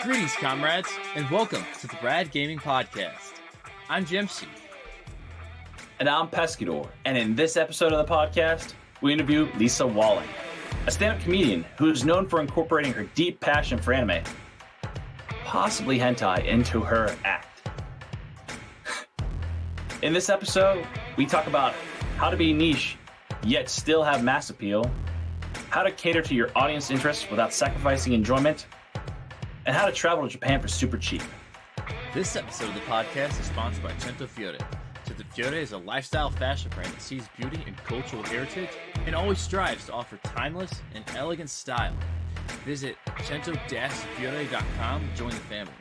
Greetings, comrades, and welcome to the Rad Gaming Podcast. I'm Jemshi. And I'm Pescador. And in this episode of the podcast, we interview Lisa Wallen, a stand-up comedian who is known for incorporating her deep passion for anime, possibly hentai, into her act. In this episode, we talk about how to be niche, yet still have mass appeal, how to cater to your audience interests without sacrificing enjoyment, and how to travel to Japan for super cheap. This episode of the podcast is sponsored by Cento Fiore. Cento Fiore is a lifestyle fashion brand that sees beauty and cultural heritage and always strives to offer timeless and elegant style. Visit cento-fiore.com to join the family.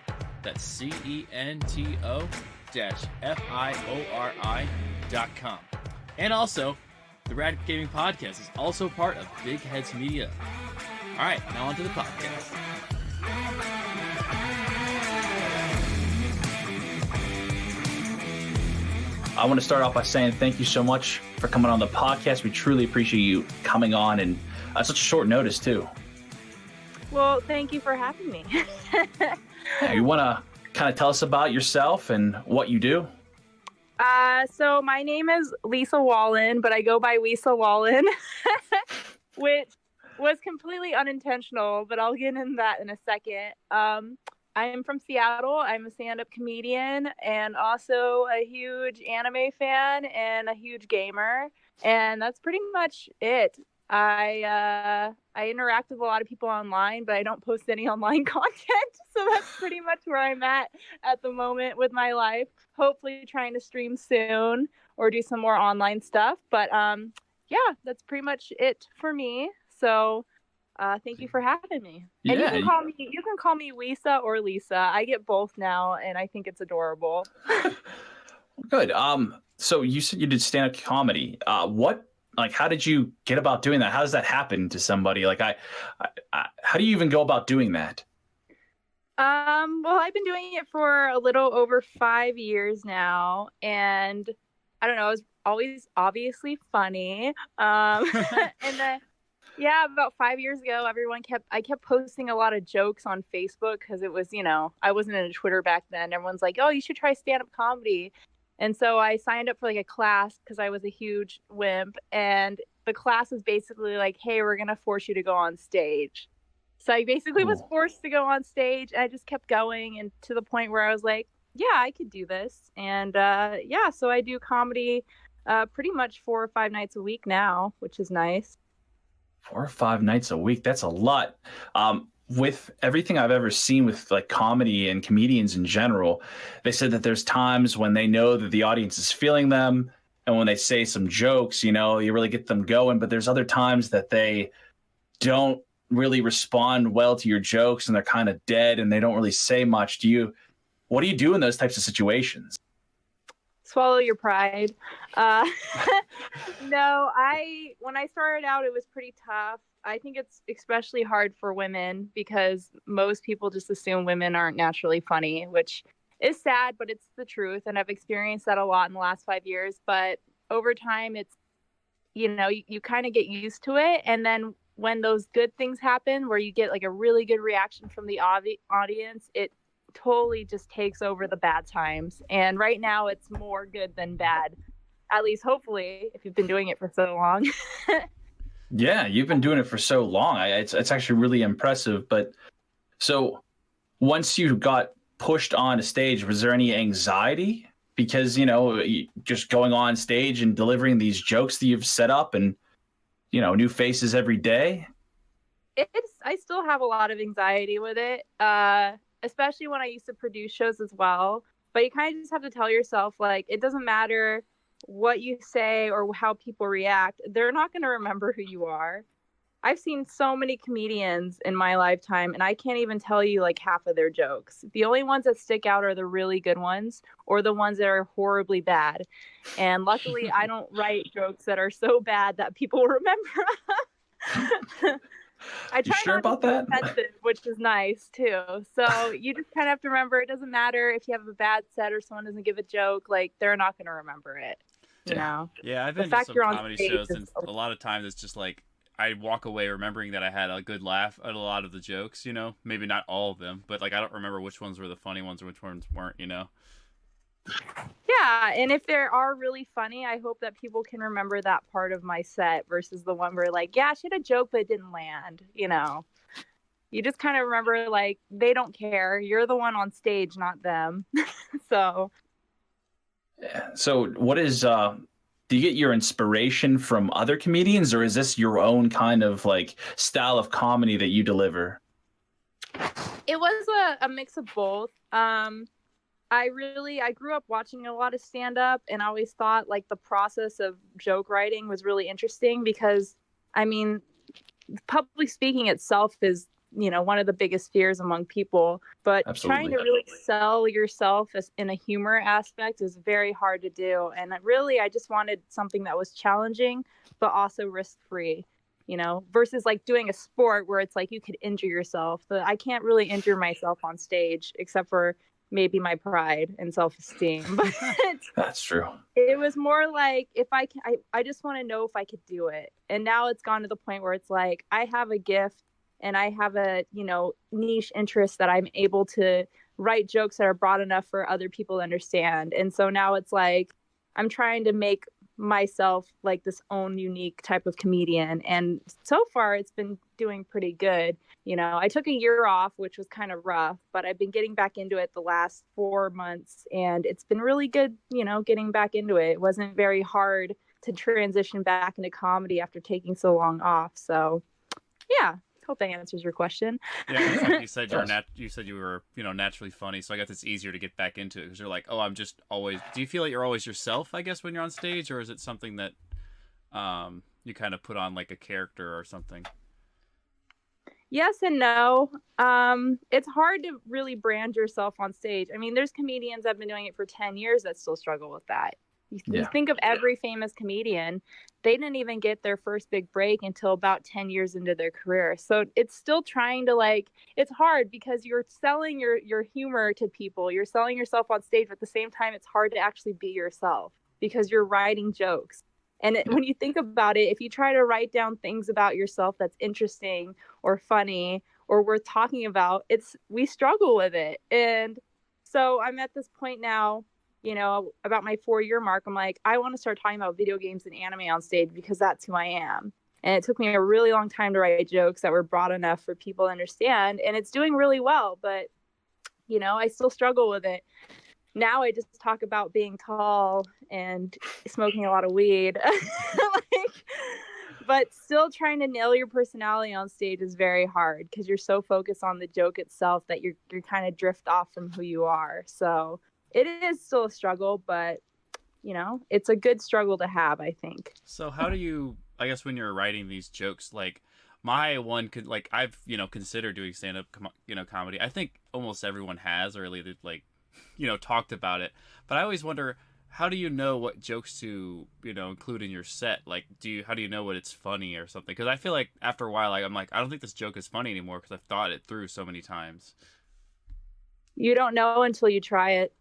That's CENTO-FIORI.com. And also, the Rad Gaming Podcast is also part of Big Heads Media. All right, now on to the podcast. I want to start off by saying thank you so much for coming on the podcast. We truly appreciate you coming on, and such a short notice, too. Well, thank you for having me. Yeah, you want to kind of tell us about yourself and what you do? So my name is Lisa Wallen, but I go by Lisa Wallen, which was completely unintentional, but I'll get into that in a second. I am from Seattle. I'm a stand-up comedian and also a huge anime fan and a huge gamer. And that's pretty much it. I interact with a lot of people online, but I don't post any online content. So that's pretty much where I'm at the moment with my life. Hopefully trying to stream soon or do some more online stuff. But yeah, that's pretty much it for me. So thank you for having me. And Yeah. you can call me Lisa or Lisa. I get both now, and I think it's adorable. Good. So you said you did stand-up comedy. How did you get about doing that? How does that happen to somebody? How do you even go about doing that? Well, I've been doing it for a little over 5 years now, and I don't know, it was always obviously funny. And then yeah, about 5 years ago, I kept posting a lot of jokes on Facebook because it was, I wasn't in Twitter back then. Everyone's like, oh, you should try stand-up comedy. And so I signed up for a class because I was a huge wimp. And the class was basically like, hey, we're going to force you to go on stage. So I basically was forced to go on stage. And I just kept going, and to the point where I was like, yeah, I could do this. And so I do comedy pretty much 4 or 5 nights a week now, which is nice. 4 or 5 nights a week. That's a lot. With everything I've ever seen with comedy and comedians in general, they said that there's times when they know that the audience is feeling them. And when they say some jokes, you really get them going. But there's other times that they don't really respond well to your jokes and they're kind of dead and they don't really say much. What do you do in those types of situations? Swallow your pride. No, when I started out, it was pretty tough. I think it's especially hard for women because most people just assume women aren't naturally funny, which is sad, but it's the truth. And I've experienced that a lot in the last 5 years. But over time, it's, you kind of get used to it. And then when those good things happen, where you get a really good reaction from the audience, it totally just takes over the bad times. And right now it's more good than bad, at least hopefully, if you've been doing it for so long. Yeah, you've been doing it for so long. It's actually really impressive. But so once you got pushed on a stage, was there any anxiety? Because, just going on stage and delivering these jokes that you've set up and, new faces every day? I still have a lot of anxiety with it. Especially when I used to produce shows as well. But you kind of just have to tell yourself, it doesn't matter what you say or how people react. They're not going to remember who you are. I've seen so many comedians in my lifetime, and I can't even tell you half of their jokes. The only ones that stick out are the really good ones or the ones that are horribly bad. And luckily, I don't write jokes that are so bad that people remember. I try sure not about to be that? offensive, which is nice too. So you just kind of have to remember, it doesn't matter if you have a bad set or someone doesn't give a joke, they're not going to remember it. Yeah, I've been The to fact some you're on comedy stage shows, is and a lot of times it's just I walk away remembering that I had a good laugh at a lot of the jokes, you know, maybe not all of them, but like I don't remember which ones were the funny ones or which ones weren't, you know. Yeah, and if they are really funny, I hope that people can remember that part of my set versus the one where like, yeah, she had a joke but it didn't land, you know. You just kind of remember like they don't care. You're the one on stage, not them. So, So what is do you get your inspiration from other comedians, or is this your own kind of like style of comedy that you deliver? it was a mix of both. I grew up watching a lot of stand up, and I always thought like the process of joke writing was really interesting because I mean, public speaking itself is, you know, one of the biggest fears among people, but Absolutely. trying to really sell yourself as in a humor aspect is very hard to do. And I just wanted something that was challenging but also risk free, you know, versus like doing a sport where it's like you could injure yourself. But I can't really injure myself on stage except for maybe my pride and self-esteem. But That's true. it was more like if I just want to know if I could do it. And now it's gone to the point where it's like I have a gift and I have a, you know, niche interest that I'm able to write jokes that are broad enough for other people to understand. And so now it's like I'm trying to make myself like this own unique type of comedian. And so far it's been doing pretty good. You know, I took a year off, which was kind of rough, but I've been getting back into it the last 4 months and it's been really good, you know, getting back into it. It wasn't very hard to transition back into comedy after taking so long off. So yeah, hope that answers your question. Yeah, like you said you said you were, you know, naturally funny, so I guess it's easier to get back into it because you're like, oh, I'm just always. Do you feel like you're always yourself, I guess, when you're on stage, or is it something that you kind of put on like a character or something? Yes and no. It's hard to really brand yourself on stage. I mean, there's comedians that have been doing it for 10 years that still struggle with that. You think of every famous comedian, they didn't even get their first big break until about 10 years into their career. So it's still trying to like, it's hard because you're selling your humor to people. You're selling yourself on stage, but at the same time, it's hard to actually be yourself because you're writing jokes. And when you think about it, if you try to write down things about yourself that's interesting or funny or worth talking about, we struggle with it. And so I'm at this point now, you know, about my 4-year mark, I'm like, I want to start talking about video games and anime on stage because that's who I am. And it took me a really long time to write jokes that were broad enough for people to understand. And it's doing really well, but, you know, I still struggle with it. Now I just talk about being tall and smoking a lot of weed. But still trying to nail your personality on stage is very hard because you're so focused on the joke itself that you're kind of drift off from who you are. So it is still a struggle, but you know, it's a good struggle to have, I think. So how do you, I guess when you're writing these jokes, like my one could like, I've, you know, considered doing stand-up, you know, comedy. I think almost everyone has, or at least like, you know, talked about it. But I always wonder, how do you know what jokes to, you know, include in your set? Like, how do you know what it's funny or something? Because I feel like after a while, I'm like, I don't think this joke is funny anymore because I've thought it through so many times. You don't know until you try it.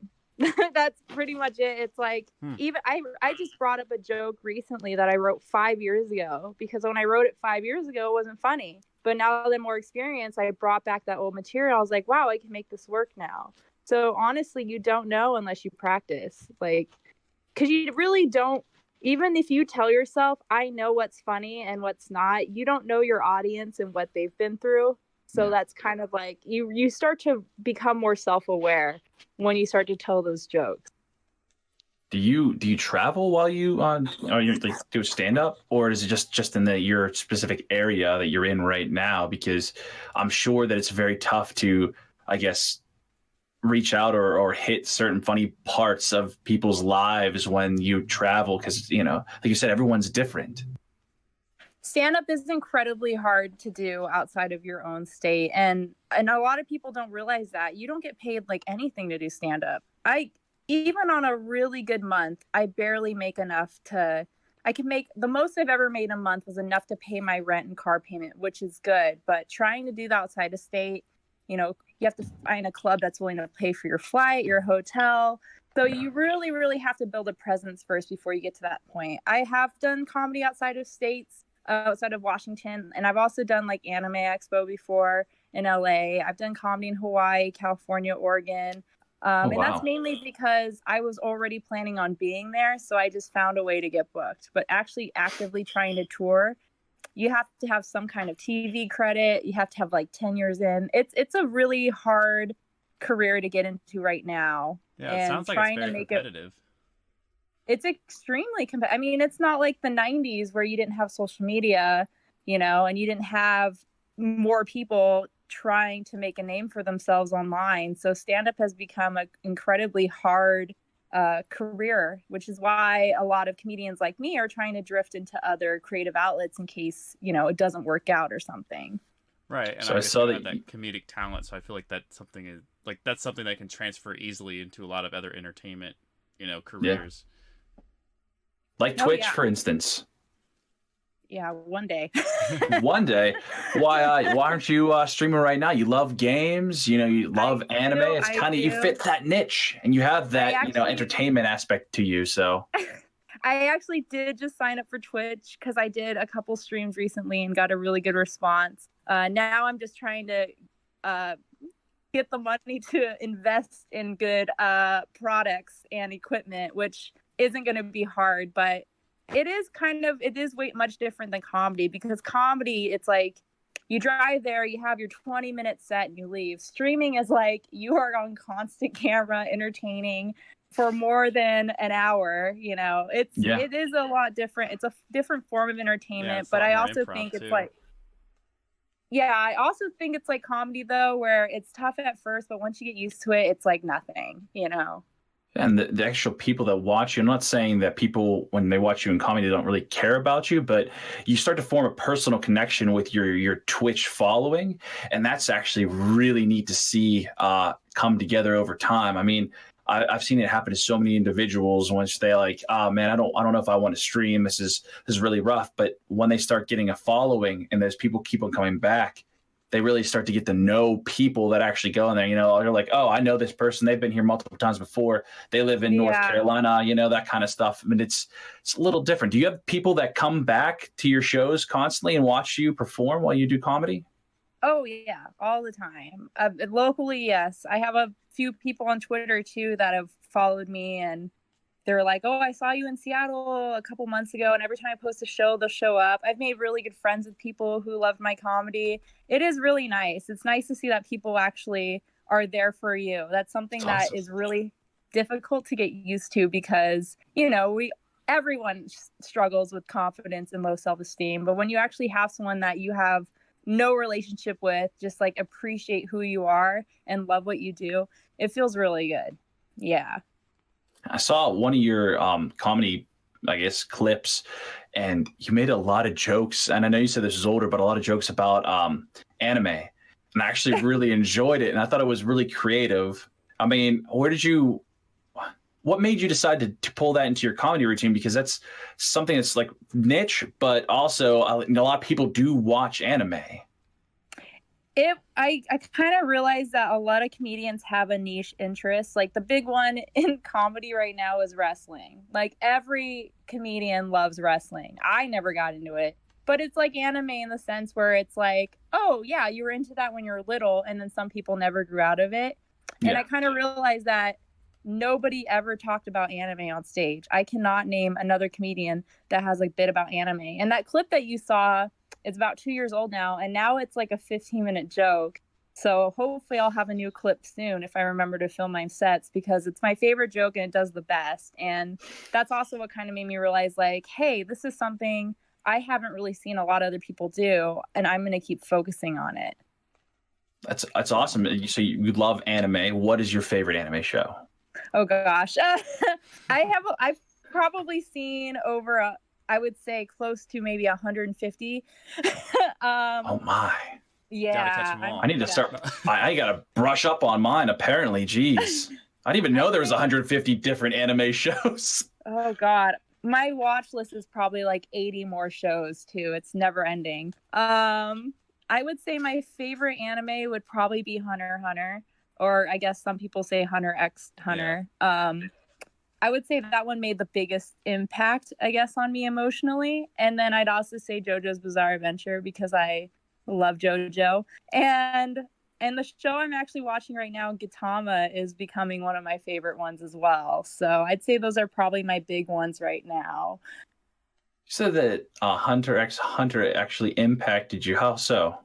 That's pretty much it. It's like, even I just brought up a joke recently that I wrote 5 years ago because when I wrote it 5 years ago, it wasn't funny. But now that I'm more experienced, I brought back that old material. I was like, wow, I can make this work now. So honestly, you don't know unless you practice, like, because you really don't. Even if you tell yourself, I know what's funny and what's not, you don't know your audience and what they've been through. So that's kind of like you start to become more self-aware when you start to tell those jokes. Do you travel while you like do stand up, or is it just in your specific area that you're in right now? Because I'm sure that it's very tough to, I guess, reach out or hit certain funny parts of people's lives when you travel, because, you know, like you said, everyone's different. Stand-up is incredibly hard to do outside of your own state. And a lot of people don't realize that. You don't get paid like anything to do stand-up. Even on a really good month, I barely make enough I can make, the most I've ever made a month was enough to pay my rent and car payment, which is good. But trying to do that outside of state, you know, you have to find a club that's willing to pay for your flight, your hotel. So you really, really have to build a presence first before you get to that point. I have done comedy outside of states. outside of Washington. And I've also done like Anime Expo before in LA. I've done comedy in Hawaii, California, Oregon. And that's mainly because I was already planning on being there. So I just found a way to get booked. But actually actively trying to tour, you have to have some kind of TV credit. You have to have like 10 years in. It's a really hard career to get into right now. Yeah, it sounds like it's very competitive. It's extremely competitive. I mean, it's not like the 90s where you didn't have social media, you know, and you didn't have more people trying to make a name for themselves online. So stand-up has become an incredibly hard career, which is why a lot of comedians like me are trying to drift into other creative outlets in case, you know, it doesn't work out or something. Right. And so I saw that comedic talent. So I feel like that's something that can transfer easily into a lot of other entertainment, you know, careers. Yeah. Like Twitch, for instance. Yeah, one day. One day. Why aren't you streaming right now? You love games, you know, you love anime. It's kind of, you fit that niche and you have that, you know, entertainment aspect to you. So I actually did just sign up for Twitch because I did a couple streams recently and got a really good response. Now I'm just trying to get the money to invest in good products and equipment, which isn't going to be hard, but it is way much different than comedy, because comedy, it's like you drive there, you have your 20-minute set and you leave. Streaming is like you are on constant camera entertaining for more than an hour, you know. It is a lot different. It's a different form of entertainment, but I also think it's like, I also think it's like comedy though, where it's tough at first, but once you get used to it, it's like nothing, you know. And the actual people that watch you, I'm not saying that people, when they watch you in comedy, they don't really care about you, but you start to form a personal connection with your Twitch following. And that's actually really neat to see come together over time. I mean, I've seen it happen to so many individuals once they like, oh man, I don't know if I want to stream. This is really rough. But when they start getting a following and those people keep on coming back, they really start to get to know people that actually go in there. You know, they're like, oh, I know this person. They've been here multiple times before. They live in North Carolina, you know, that kind of stuff. I mean, it's a little different. Do you have people that come back to your shows constantly and watch you perform while you do comedy? Oh, yeah, all the time. Locally, yes. I have a few people on Twitter, too, that have followed me, and they're like, oh, I saw you in Seattle a couple months ago, and every time I post a show, they'll show up. I've made really good friends with people who love my comedy. It is really nice. It's nice to see that people actually are there for you. That's something that is really difficult to get used to because, you know, everyone struggles with confidence and low self-esteem. But when you actually have someone that you have no relationship with, just like appreciate who you are and love what you do, it feels really good. Yeah. I saw one of your comedy, I guess, clips, and you made a lot of jokes. And I know you said this was older, but a lot of jokes about anime. And I actually really enjoyed it. And I thought it was really creative. I mean, what made you decide to pull that into your comedy routine? Because that's something that's like niche, but also a lot of people do watch anime. I kind of realized that a lot of comedians have a niche interest. Like the big one in comedy right now is wrestling. Like every comedian loves wrestling. I never got into it, but it's like anime in the sense where it's like, oh yeah, you were into that when you were little, and then some people never grew out of it. And I kind of realized that nobody ever talked about anime on stage. I cannot name another comedian that has a bit about anime. And that clip that you saw, it's about 2 years old now, and now it's like a 15-minute joke. So hopefully I'll have a new clip soon if I remember to film my sets, because it's my favorite joke and it does the best. And that's also what kind of made me realize, like, hey, this is something I haven't really seen a lot of other people do, and I'm going to keep focusing on it. That's awesome. So you love anime. What is your favorite anime show? Oh gosh, I've probably seen over I would say close to maybe 150. Oh my! Yeah, I need to start. I gotta brush up on mine. Apparently, jeez, I didn't even know there was 150 different anime shows. Oh god, my watch list is probably like 80 more shows too. It's never ending. I would say my favorite anime would probably be Hunter x Hunter, or I guess some people say Hunter x Hunter. I would say that one made the biggest impact, I guess, on me emotionally. And then I'd also say JoJo's Bizarre Adventure because I love JoJo. And the show I'm actually watching right now, Gintama, is becoming one of my favorite ones as well. So I'd say those are probably my big ones right now. You said that Hunter x Hunter actually impacted you. How so?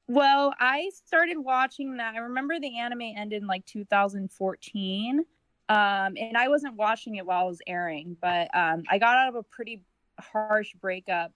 Well, I started watching that. I remember the anime ended in like 2014. And I wasn't watching it while it was airing, but I got out of a pretty harsh breakup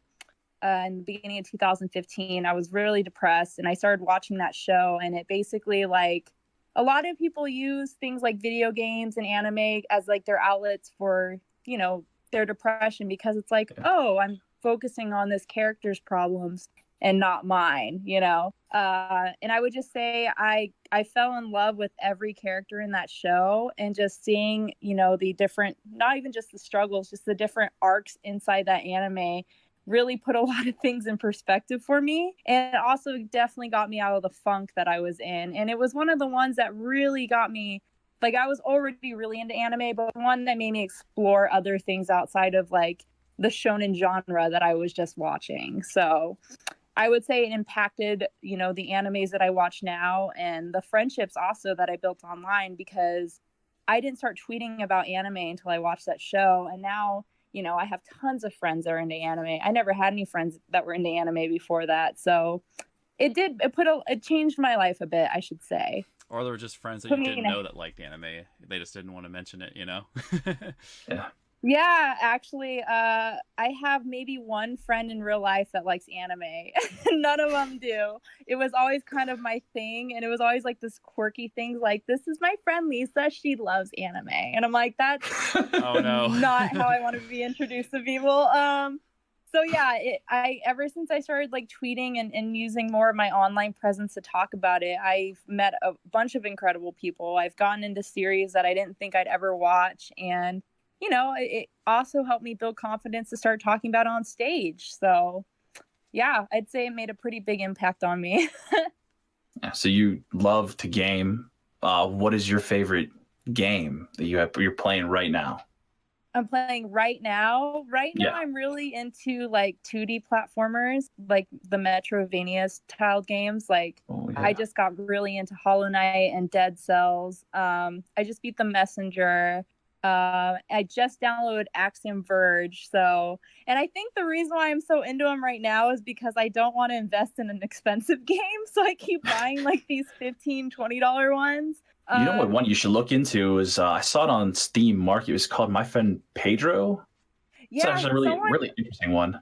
in the beginning of 2015. I was really depressed, and I started watching that show, and it basically, like, a lot of people use things like video games and anime as like their outlets for, you know, their depression, because it's like, oh, I'm focusing on this character's problems and not mine, you know? And I would just say I fell in love with every character in that show, and just seeing, you know, the different, not even just the struggles, just the different arcs inside that anime really put a lot of things in perspective for me. And it also definitely got me out of the funk that I was in. And it was one of the ones that really got me, like, I was already really into anime, but one that made me explore other things outside of like the shonen genre that I was just watching. So I would say it impacted, you know, the animes that I watch now, and the friendships also that I built online, because I didn't start tweeting about anime until I watched that show. And now, you know, I have tons of friends that are into anime. I never had any friends that were into anime before that. So it changed my life a bit, I should say. Or there were just friends that you didn't know that liked anime. They just didn't want to mention it, you know? Yeah. Yeah, actually, I have maybe one friend in real life that likes anime. None of them do. It was always kind of my thing, and it was always like this quirky thing, like, this is my friend Lisa, she loves anime. And I'm like, that's oh no, not how I want to be introduced to people. So yeah, I ever since I started like tweeting and using more of my online presence to talk about it, I've met a bunch of incredible people. I've gotten into series that I didn't think I'd ever watch, and you know, it also helped me build confidence to start talking about it on stage. So yeah, I'd say it made a pretty big impact on me. Yeah, so you love to game. What is your favorite game that you're playing right now? I'm playing right now. Right now, Yeah. I'm really into like 2D platformers, like the Metroidvania style games. Like, I just got really into Hollow Knight and Dead Cells. I just beat The Messenger. I just downloaded Axiom Verge. So, and I think the reason why I'm so into them right now is because I don't want to invest in an expensive game. So I keep buying like these $15, $20 ones. You know what one you should look into is I saw it on Steam Market. It was called My Friend Pedro. Yeah, it's actually a really interesting one.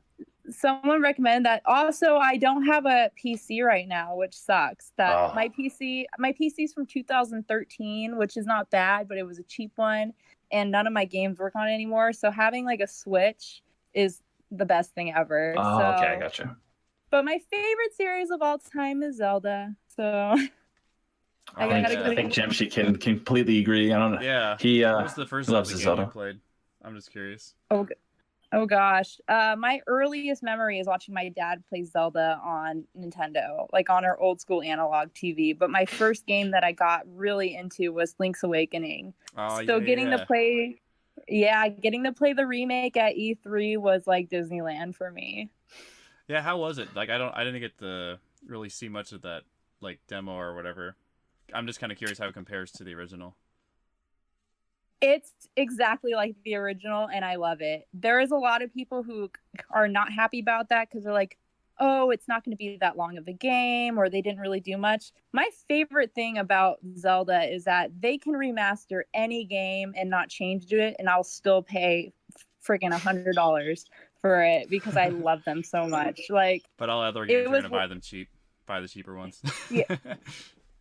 Someone recommended that. Also, I don't have a PC right now, which sucks. That my PC's from 2013, which is not bad, but it was a cheap one, and none of my games work on it anymore. So having like a Switch is the best thing ever. Oh, so, okay, I gotcha. But my favorite series of all time is Zelda. So I think Jemshi can completely agree. I don't know. Yeah. He what was the first Zelda game you played? I'm just curious. Oh gosh. My earliest memory is watching my dad play Zelda on Nintendo, like on our old school analog TV. But my first game that I got really into was Link's Awakening. Getting to play the remake at E3 was like Disneyland for me. Yeah, how was it? Like, I didn't get to really see much of that, like, demo or whatever. I'm just kind of curious how it compares to the original. It's exactly like the original, and I love it. There is a lot of people who are not happy about that because they're like, oh, it's not going to be that long of a game, or they didn't really do much. My favorite thing about Zelda is that they can remaster any game and not change it, and I'll still pay freaking $100 for it because I love them so much. Like, but all other games are going to buy them cheap. Buy the cheaper ones.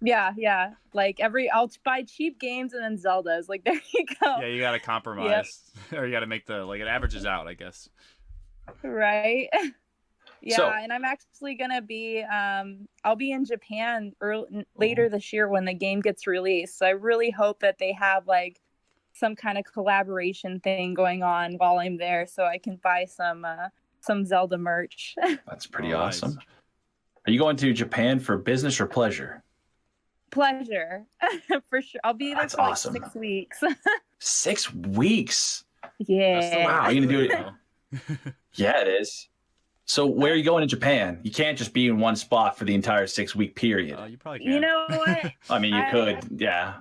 Yeah. Like I'll buy cheap games and then Zelda's. Like, there you go. Yeah, you got to compromise, or you got to make it averages out, I guess. Right. Yeah, and I'm actually gonna be I'll be in Japan later this year when the game gets released. So I really hope that they have like some kind of collaboration thing going on while I'm there, so I can buy some Zelda merch. That's pretty awesome. Nice. Are you going to Japan for business or pleasure? Pleasure. For sure. I'll be there for like 6 weeks. 6 weeks. Yeah. Wow, you're gonna do it. Yeah, it is. So where are you going in Japan? You can't just be in one spot for the entire 6-week period. You probably can. You know what? I mean, you could, yeah.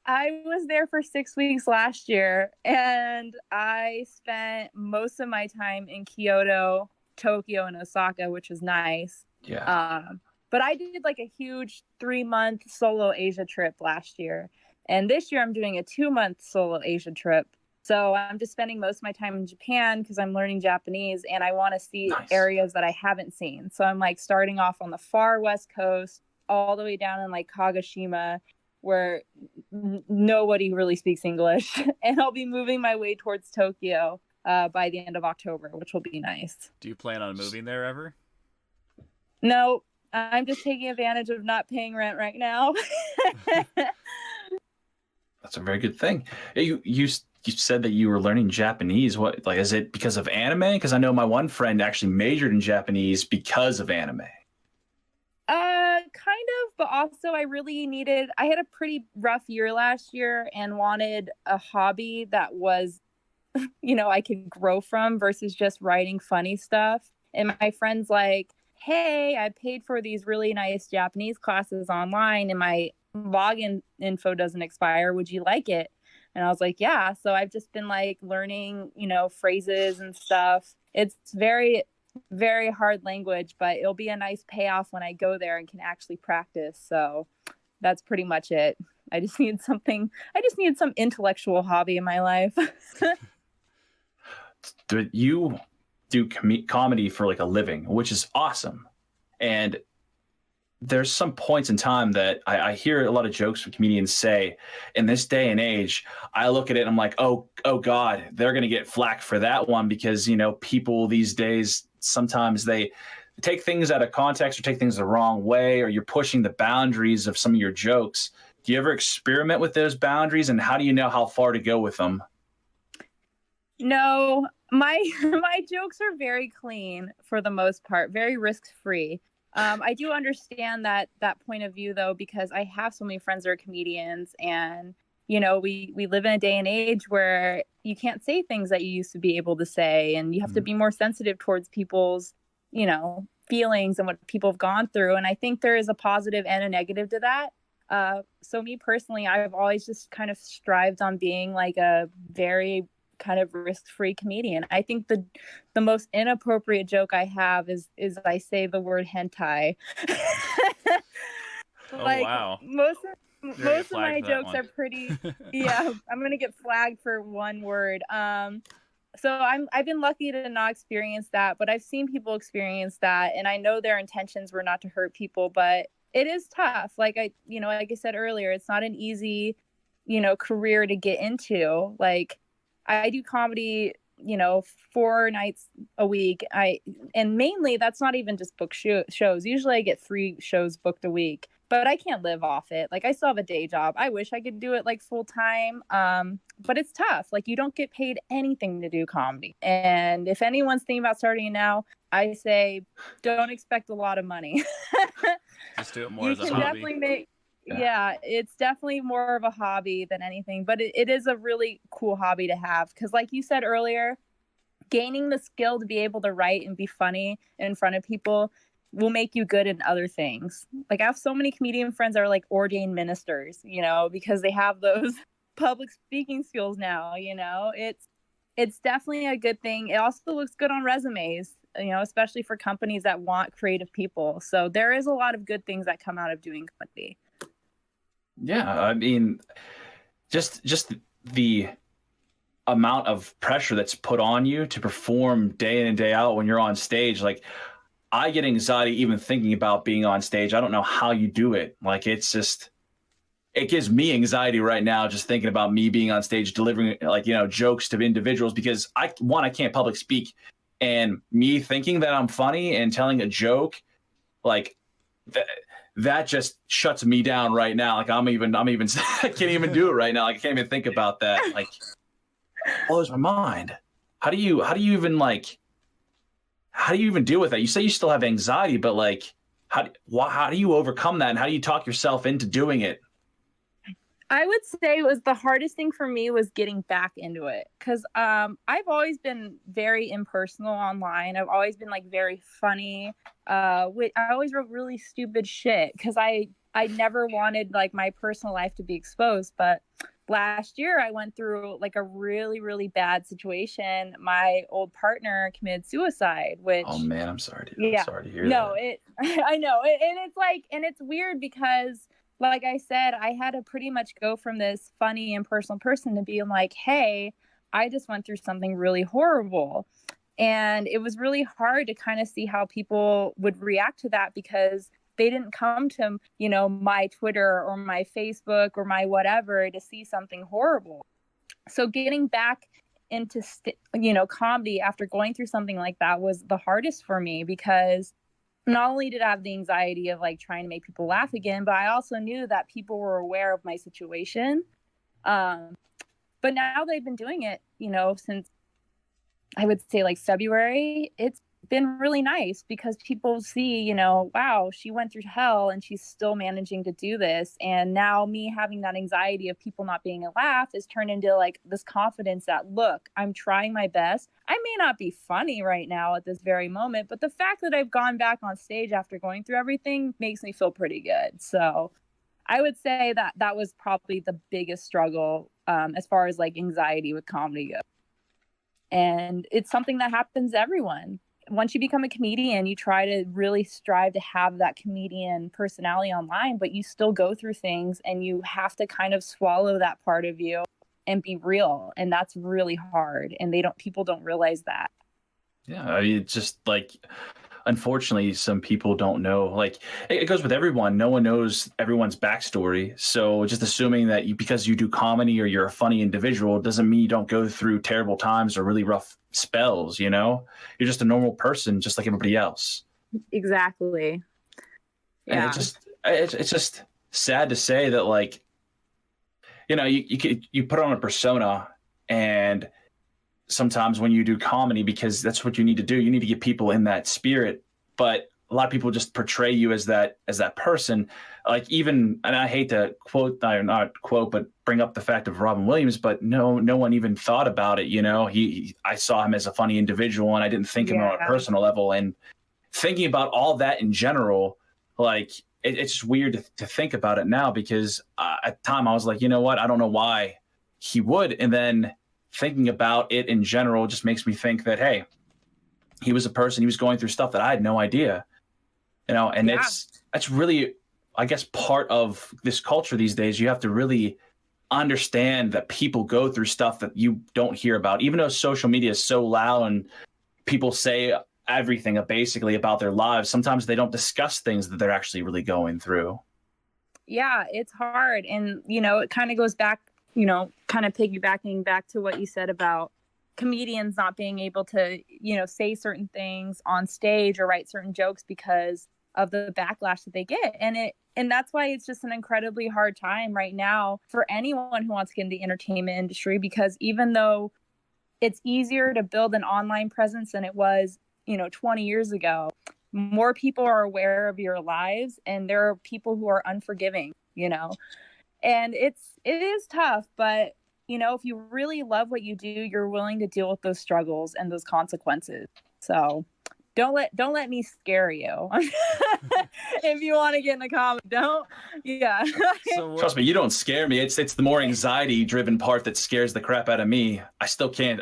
I was there for 6 weeks last year, and I spent most of my time in Kyoto, Tokyo, and Osaka, which was nice. Yeah. But I did like a huge 3-month solo Asia trip last year. And this year I'm doing a 2-month solo Asia trip. So I'm just spending most of my time in Japan because I'm learning Japanese and I want to see areas that I haven't seen. So I'm like starting off on the far West Coast, all the way down in like Kagoshima, where nobody really speaks English. And I'll be moving my way towards Tokyo by the end of October, which will be nice. Do you plan on moving there ever? No, I'm just taking advantage of not paying rent right now. That's a very good thing. You said that you were learning Japanese. What, like, is it because of anime? Because I know my one friend actually majored in Japanese because of anime. Kind of, but also I had a pretty rough year last year and wanted a hobby that was, I could grow from versus just writing funny stuff. And my friend's like, hey, I paid for these really nice Japanese classes online and my login info doesn't expire. Would you like it? And I was like, yeah. So I've just been like learning, phrases and stuff. It's very, very hard language, but it'll be a nice payoff when I go there and can actually practice. So that's pretty much it. I just need some intellectual hobby in my life. You do comedy for like a living, which is awesome. And there's some points in time that I hear a lot of jokes from comedians say, in this day and age, I look at it and I'm like, oh God, they're going to get flack for that one because, people these days, sometimes they take things out of context or take things the wrong way, or you're pushing the boundaries of some of your jokes. Do you ever experiment with those boundaries, and how do you know how far to go with them? No, my jokes are very clean for the most part, very risk-free. I do understand that point of view, though, because I have so many friends that are comedians and, we live in a day and age where you can't say things that you used to be able to say, and you have to be more sensitive towards people's, feelings and what people have gone through. And I think there is a positive and a negative to that. So me personally, I've always just kind of strived on being like a very kind of risk-free comedian. I think the most inappropriate joke I have is I say the word hentai. Like, wow. Most of my jokes are pretty yeah, I'm gonna get flagged for one word. So I've been lucky to not experience that, but I've seen people experience that, and I know their intentions were not to hurt people, but it is tough. Like I said earlier, it's not an easy, career to get into. Like I do comedy, 4 nights a week. And mainly that's not even just book shows. Usually I get 3 shows booked a week, but I can't live off it. Like I still have a day job. I wish I could do it like full time. But it's tough. Like you don't get paid anything to do comedy. And if anyone's thinking about starting now, I say, don't expect a lot of money. Just do it more as a hobby. You can definitely make, yeah, it's definitely more of a hobby than anything, but it is a really cool hobby to have. Because like you said earlier, gaining the skill to be able to write and be funny in front of people will make you good in other things. Like I have so many comedian friends that are like ordained ministers, because they have those public speaking skills now. It's definitely a good thing. It also looks good on resumes, especially for companies that want creative people. So there is a lot of good things that come out of doing comedy. Yeah, I mean, just the amount of pressure that's put on you to perform day in and day out when you're on stage. Like, I get anxiety even thinking about being on stage. I don't know how you do it. Like, it gives me anxiety right now just thinking about me being on stage delivering jokes to individuals, because I can't public speak, and me thinking that I'm funny and telling a joke like that just shuts me down right now. Like I'm even I can't even do it right now. Like I can't even think about that. Like blows my mind. How do you even deal with that? You say you still have anxiety, but like how do you overcome that, and how do you talk yourself into doing it? I would say it was the hardest thing for me was getting back into it because I've always been very impersonal online. I've always been like very funny. I always wrote really stupid shit because I never wanted like my personal life to be exposed. But last year I went through like a really, really bad situation. My old partner committed suicide, which Oh man, I'm sorry to hear no, that. I know it, and it's like, and it's weird because like I said, I had to pretty much go from this funny and personal person to being like, hey, I just went through something really horrible. And it was really hard to kind of see how people would react to that because they didn't come to, my Twitter or my Facebook or my whatever to see something horrible. So getting back into, comedy after going through something like that was the hardest for me because not only did I have the anxiety of like trying to make people laugh again, but I also knew that people were aware of my situation. But now they've been doing it, since I would say like February, it's been really nice because people see, wow, she went through hell and she's still managing to do this. And now me having that anxiety of people not being a laugh is turned into like this confidence that, look, I'm trying my best. I may not be funny right now at this very moment, but the fact that I've gone back on stage after going through everything makes me feel pretty good. So I would say that was probably the biggest struggle as far as like anxiety with comedy goes. And it's something that happens to everyone. Once you become a comedian, you try to really strive to have that comedian personality online, but you still go through things and you have to kind of swallow that part of you and be real. And that's really hard. And people don't realize that. Yeah. I mean, it's just like, unfortunately, some people don't know, like it goes with everyone. No one knows everyone's backstory. So just assuming that because you do comedy or you're a funny individual doesn't mean you don't go through terrible times or really rough spells. You're just a normal person, just like everybody else. Exactly. Yeah. And it's just sad to say that, like, you put on a persona, and sometimes when you do comedy, because that's what you need to do, you need to get people in that spirit. But a lot of people just portray you as that person. Like, even, and I hate to but bring up the fact of Robin Williams, but no one even thought about it. I saw him as a funny individual, and I didn't think him on a personal level. And thinking about all that in general, like, it's just weird to think about it now, because at the time I was like, you know what? I don't know why he would. And then thinking about it in general just makes me think that, hey, he was a person, he was going through stuff that I had no idea, and that's really, I guess, part of this culture these days. You have to really understand that people go through stuff that you don't hear about, even though social media is so loud and people say everything basically about their lives. Sometimes they don't discuss things that they're actually really going through. Yeah, it's hard. And, it kind of goes back, kind of piggybacking back to what you said about comedians not being able to, say certain things on stage or write certain jokes because of the backlash that they get. And that's why it's just an incredibly hard time right now for anyone who wants to get into the entertainment industry, because even though it's easier to build an online presence than it was, 20 years ago, more people are aware of your lives, and there are people who are unforgiving, and it is tough, but if you really love what you do, you're willing to deal with those struggles and those consequences. So don't let me scare you. If you want to get in a comedy, So, trust me, you don't scare me. It's the more anxiety driven part that scares the crap out of me. I can't.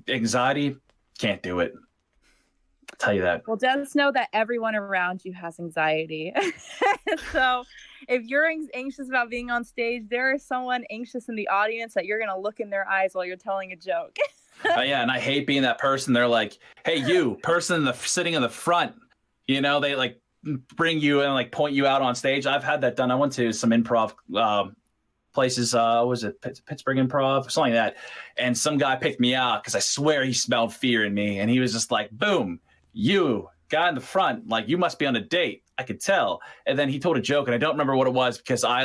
Anxiety, can't do it. I'll tell you that. Well, just know that everyone around you has anxiety. So if you're anxious about being on stage, there is someone anxious in the audience that you're going to look in their eyes while you're telling a joke. Yeah, and I hate being that person. They're like, hey, you person sitting in the front, they like bring you and like point you out on stage. I've had that done. I went to some improv places. Was it Pittsburgh Improv, something like that? And some guy picked me out because I swear he smelled fear in me, and he was just like, boom, you guy in the front, like, you must be on a date. I could tell. And then he told a joke, and I don't remember what it was because I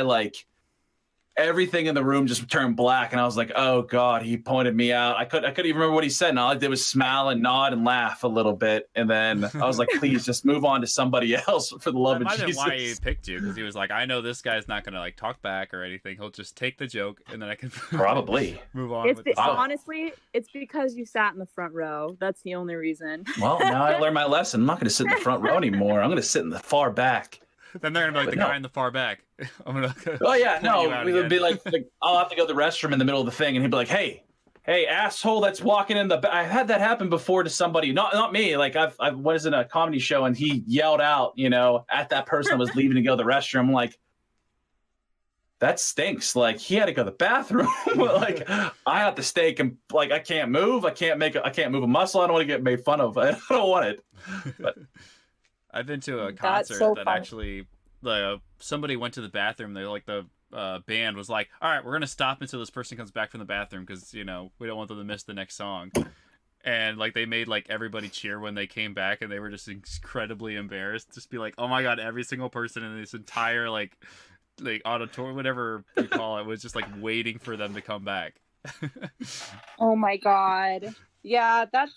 everything in the room just turned black, and I was like, "Oh God!" He pointed me out. I couldn't even remember what he said, and all I did was smile and nod and laugh a little bit, and then I was like, "Please, just move on to somebody else for the love of Jesus." Why he picked you, because he was like, "I know this guy's not gonna like talk back or anything. He'll just take the joke, and then I can probably move on." Honestly, it's because you sat in the front row. That's the only reason. Well, now I learned my lesson. I'm not going to sit in the front row anymore. I'm going to sit in the far back. Then they're gonna be like guy in the far back. I'm gonna. Oh yeah, no, it would be like I'll have to go to the restroom in the middle of the thing, and he'd be like, "Hey, asshole, that's walking in the." I've had that happen before to somebody, not me. Like I was in a comedy show, and he yelled out, at that person that was leaving to go to the restroom. I'm like, that stinks. Like he had to go to the bathroom. Like I have to stay. Like I can't move. I can't move a muscle. I don't want to get made fun of. I don't want it. But I've been to a concert that actually somebody went to the bathroom. They like the band was like, "All right, we're gonna stop until this person comes back from the bathroom because we don't want them to miss the next song." And like they made like everybody cheer when they came back, and they were just incredibly embarrassed. Just be like, "Oh my God!" Every single person in this entire like auditorium, whatever you call it, was just like waiting for them to come back. Oh my God. Yeah, that's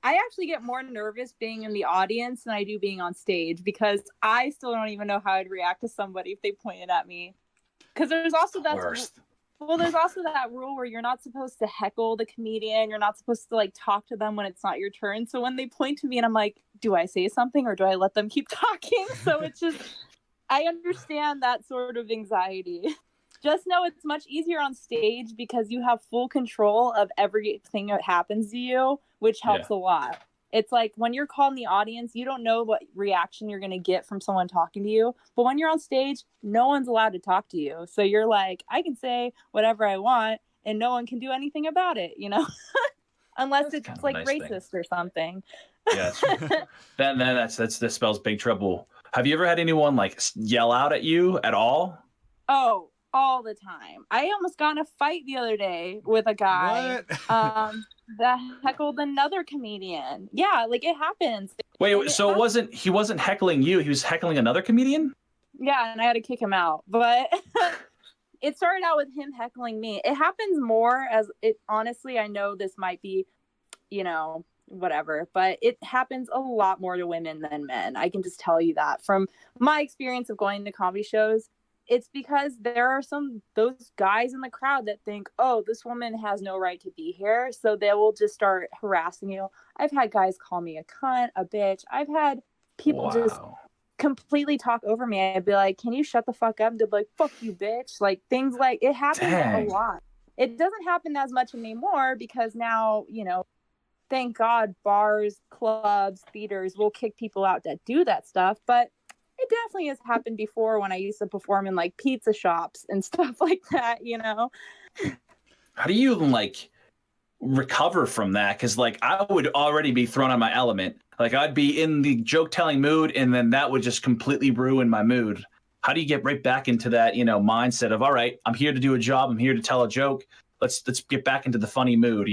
I actually get more nervous being in the audience than I do being on stage, because I still don't even know how I'd react to somebody if they pointed at me. Because there's also that rule where you're not supposed to heckle the comedian. You're not supposed to like talk to them when it's not your turn. So when they point to me and I'm like, do I say something or do I let them keep talking? So it's just, I understand that sort of anxiety. Just know it's much easier on stage because you have full control of everything that happens to you, which helps a lot. It's like when you're called in the audience, you don't know what reaction you're going to get from someone talking to you. But when you're on stage, no one's allowed to talk to you. So you're like, I can say whatever I want and no one can do anything about it, unless it's like racist or something. Yeah, then that spells big trouble. Have you ever had anyone like yell out at you at all? Oh, all the time. I almost got in a fight the other day with a guy that heckled another comedian. Yeah, like it happens. Wait, so he wasn't heckling you, he was heckling another comedian? Yeah, and I had to kick him out. But it started out with him heckling me. It happens more honestly, I know this might be, whatever, but it happens a lot more to women than men. I can just tell you that from my experience of going to comedy shows. It's because there are those guys in the crowd that think, oh, this woman has no right to be here. So they will just start harassing you. I've had guys call me a cunt, a bitch. I've had people just completely talk over me. I'd be like, can you shut the fuck up? And they'd be like, fuck you, bitch. Like things like it happens a lot. It doesn't happen as much anymore because now, thank God, bars, clubs, theaters will kick people out that do that stuff. But it definitely has happened before when I used to perform in like pizza shops and stuff like that, How do you like recover from that? Because like I would already be thrown on my element. Like I'd be in the joke telling mood, and then that would just completely ruin my mood. How do you get right back into that, mindset of, all right, I'm here to do a job. I'm here to tell a joke. Let's get back into the funny mood,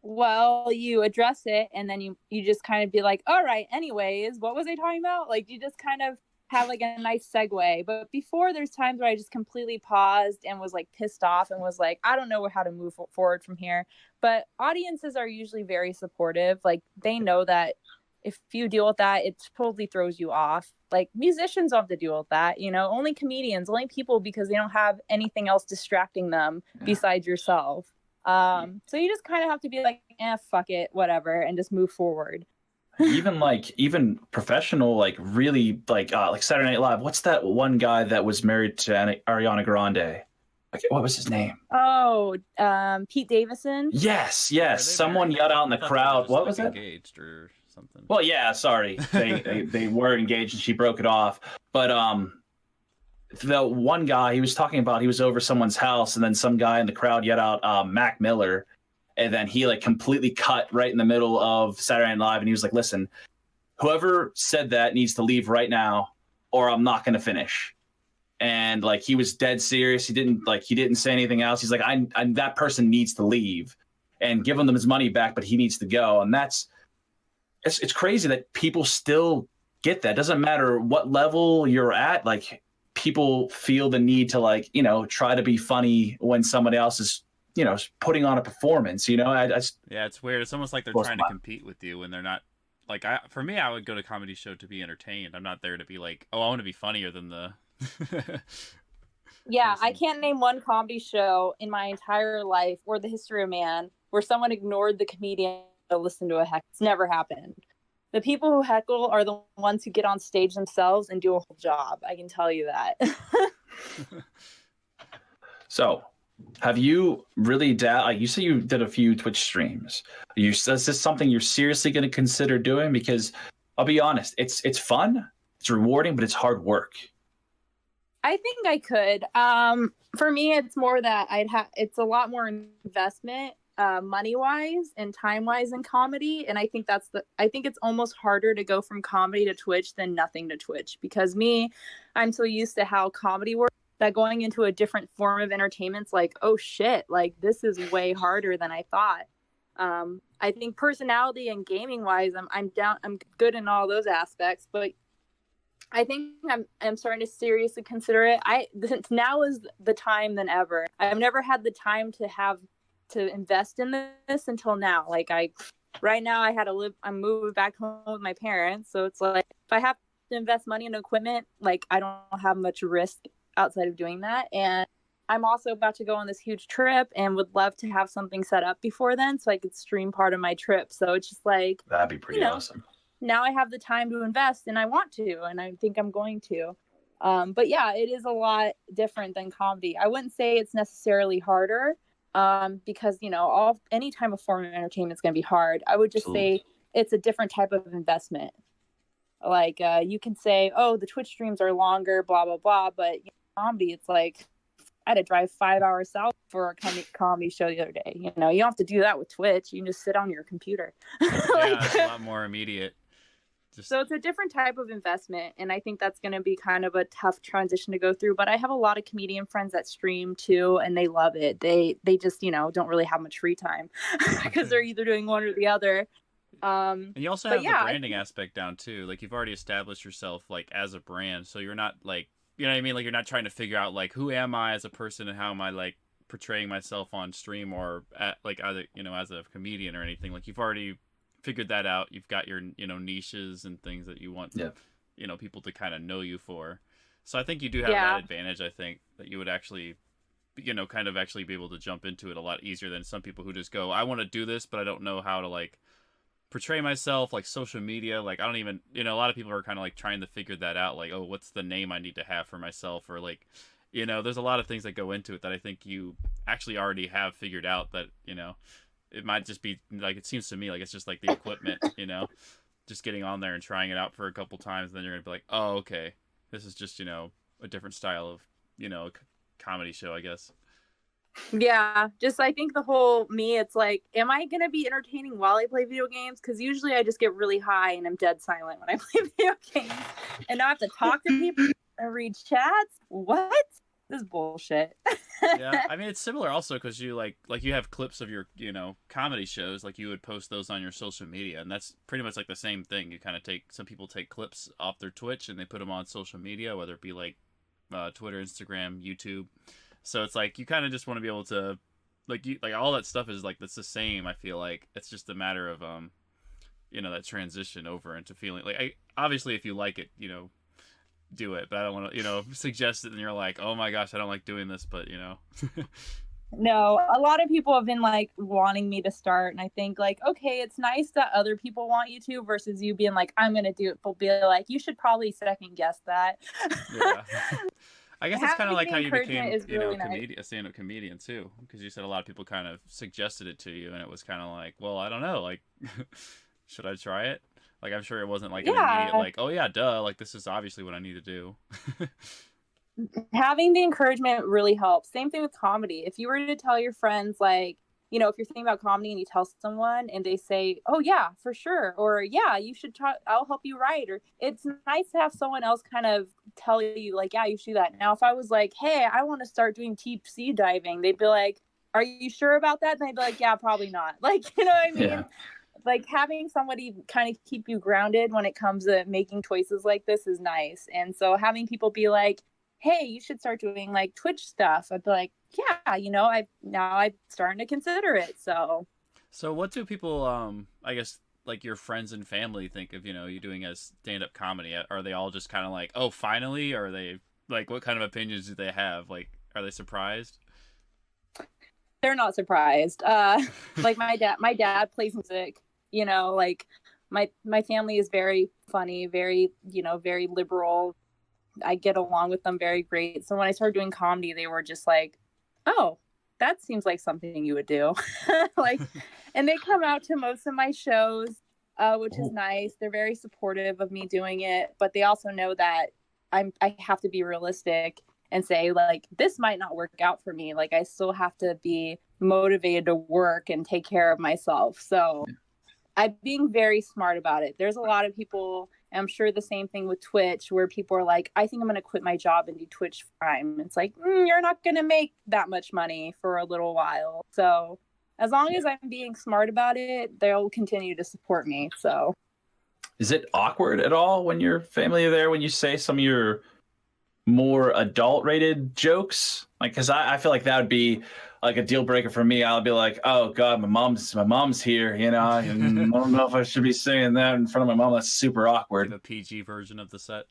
Well, you address it and then you just kind of be like, all right, anyways, what was I talking about? Like you just kind of have like a nice segue. But before, there's times where I just completely paused and was like pissed off and was like, I don't know how to move forward from here. But audiences are usually very supportive. Like they know that if you deal with that, it totally throws you off. Like musicians don't have to deal with that, only comedians, only people, because they don't have anything else distracting them besides yourself. So you just kind of have to be like, fuck it, whatever, and just move forward. even professional, like really like Saturday Night Live. What's that one guy that was married to Ariana Grande? What was his name? Oh, Pete Davidson. Yes. Someone yelled out in the crowd. What was it? Engaged or something. Well, yeah. Sorry, they were engaged and she broke it off. But the one guy, he was talking about, he was over someone's house, and then some guy in the crowd yelled out Mac Miller, and then he like completely cut right in the middle of Saturday Night Live, and he was like, listen, whoever said that needs to leave right now or I'm not going to finish. And like he was dead serious. He didn't say anything else. He's like, I that person needs to leave, and give him his money back, but he needs to go. And it's crazy that people still get that. Doesn't matter what level you're at, like people feel the need to like, try to be funny when somebody else is, putting on a performance, Yeah, it's weird. It's almost like they're trying to compete with you when they're not. Like, for me, I would go to a comedy show to be entertained. I'm not there to be like, oh, I want to be funnier than the. Yeah, I can't name one comedy show in my entire life or the history of man where someone ignored the comedian to listen to a heckle. It's never happened. The people who heckle are the ones who get on stage themselves and do a whole job. I can tell you that. So, have you really like you say you did a few Twitch streams? Is this something you're seriously going to consider doing? Because I'll be honest, it's fun, it's rewarding, but it's hard work. I think I could. For me, it's more that it's a lot more investment, money-wise and time-wise in comedy. And I think I think it's almost harder to go from comedy to Twitch than nothing to Twitch, because I'm so used to how comedy works that going into a different form of entertainment's like, oh shit, like this is way harder than I thought. I think personality and gaming-wise, I'm good in all those aspects, but I think I'm starting to seriously consider it. Since now is the time than ever. I've never had the time to invest in this until now. Like right now I'm moving back home with my parents. So it's like, if I have to invest money in equipment, like I don't have much risk outside of doing that. And I'm also about to go on this huge trip and would love to have something set up before then so I could stream part of my trip. So it's just like, that'd be pretty awesome. Now I have the time to invest and I want to, and I think I'm going to. But yeah, it is a lot different than comedy. I wouldn't say it's necessarily harder because, any type of form of entertainment is going to be hard. I would just say it's a different type of investment. Like you can say, oh, the Twitch streams are longer, blah, blah, blah. But comedy, it's like I had to drive 5 hours south for a comedy show the other day. You don't have to do that with Twitch. You can just sit on your computer. Yeah, it's a lot more immediate. So it's a different type of investment, and I think that's going to be kind of a tough transition to go through. But I have a lot of comedian friends that stream too, and they love it. They just don't really have much free time because they're either doing one or the other. And you also have the branding aspect down too. Like you've already established yourself like as a brand, so you're not like, you know what I mean? Like you're not trying to figure out like who am I as a person and how am I like portraying myself on stream or like either as a comedian or anything. Like you've already figured that out. You've got your niches and things that you want people to kind of know you for. So I think you do have that advantage. I think that you would actually kind of actually be able to jump into it a lot easier than some people who just go, I want to do this but I don't know how to like portray myself, like social media. Like I don't even a lot of people are kind of like trying to figure that out, like, oh, what's the name I need to have for myself, or like there's a lot of things that go into it that I think you actually already have figured out. That it might just be like, it seems to me like it's just like the equipment, just getting on there and trying it out for a couple times, and then you're gonna be like, oh, okay, this is just a different style of comedy show, I guess. Yeah, just I think the whole it's like, am I gonna be entertaining while I play video games? Because usually I just get really high and I'm dead silent when I play video games, and I have to talk to people and read chats. What? This is bullshit. Yeah, I mean it's similar also because you like you have clips of your comedy shows, like you would post those on your social media, and that's pretty much like the same thing. You kind of some people take clips off their Twitch and they put them on social media, whether it be like Twitter, Instagram, YouTube. So it's like you kind of just want to be able to like all that stuff is like that's the same. I feel like it's just a matter of that transition over into feeling like obviously if you like it, do it, but I don't want to suggest it and you're like, oh my gosh, I don't like doing this, but No, a lot of people have been like wanting me to start, and I think like, okay, it's nice that other people want you to versus you being like, I'm gonna do it. They'll be like, you should probably second guess that. Yeah. I guess it's kind of like how you became, really a stand-up comedian too, because you said a lot of people kind of suggested it to you, and it was kind of like, well, I don't know, like, should I try it? Like, I'm sure it wasn't like an immediate, like, oh yeah, duh, like this is obviously what I need to do. Having the encouragement really helps. Same thing with comedy. If you were to tell your friends, like, if you're thinking about comedy and you tell someone and they say, oh yeah, for sure, or yeah, you should try, I'll help you write, or it's nice to have someone else kind of tell you like, yeah, you should do that. Now if I was like, hey, I want to start doing deep sea diving, they'd be like, are you sure about that? And thi'd be like, yeah, probably not. Like, you know what I mean? Yeah. Like having somebody kind of keep you grounded when it comes to making choices like this is nice. And so having people be like, hey, you should start doing like Twitch stuff. I'd be like, yeah, I'm starting to consider it. So what do people, I guess, like your friends and family think of, you doing as stand-up comedy? Are they all just kind of like, oh, finally? Or are they, like, what kind of opinions do they have? Like, are they surprised? They're not surprised. Like my dad plays music, like my family is very funny, very, very liberal. I get along with them very great. So when I started doing comedy, they were just like, oh, that seems like something you would do. Like, and they come out to most of my shows, which is nice. They're very supportive of me doing it, but they also know that I have to be realistic and say, like, this might not work out for me. Like, I still have to be motivated to work and take care of myself. So I'm being very smart about it. There's a lot of people, and I'm sure the same thing with Twitch, where people are like, I think I'm going to quit my job and do Twitch full-time. It's like, you're not going to make that much money for a little while. So as long as I'm being smart about it, they'll continue to support me. So is it awkward at all when your family are there, when you say some of your more adult rated jokes? Like, because I feel like that would be like a deal breaker for me. I'll be like, oh God, my mom's here, and I don't know if I should be saying that in front of my mom. That's super awkward. The PG version of the set.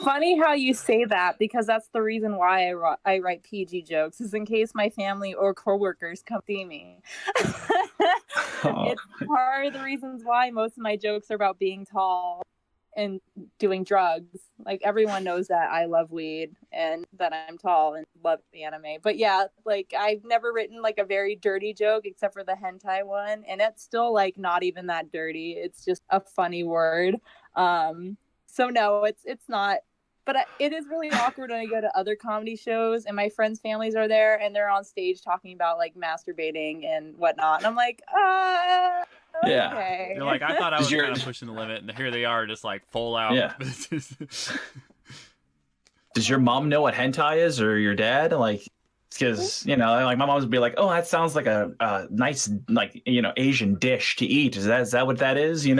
Funny how you say that, because that's the reason why I write PG jokes, is in case my family or coworkers come see me. It's part of the reasons why most of my jokes are about being tall and doing drugs. Like, everyone knows that I love weed and that I'm tall and love the anime. But yeah, like, I've never written like a very dirty joke except for the hentai one, and it's still like not even that dirty. It's just a funny word. So no, it's not. But it is really awkward when I go to other comedy shows and my friends' families are there and they're on stage talking about like masturbating and whatnot. And I'm like, yeah. Okay. You're like, I thought I was kind of pushing the limit, and here they are, just like full out. Yeah. Does your mom know what hentai is, or your dad? Like, because like my mom would be like, oh, that sounds like a nice, like, Asian dish to eat. Is that what that is? An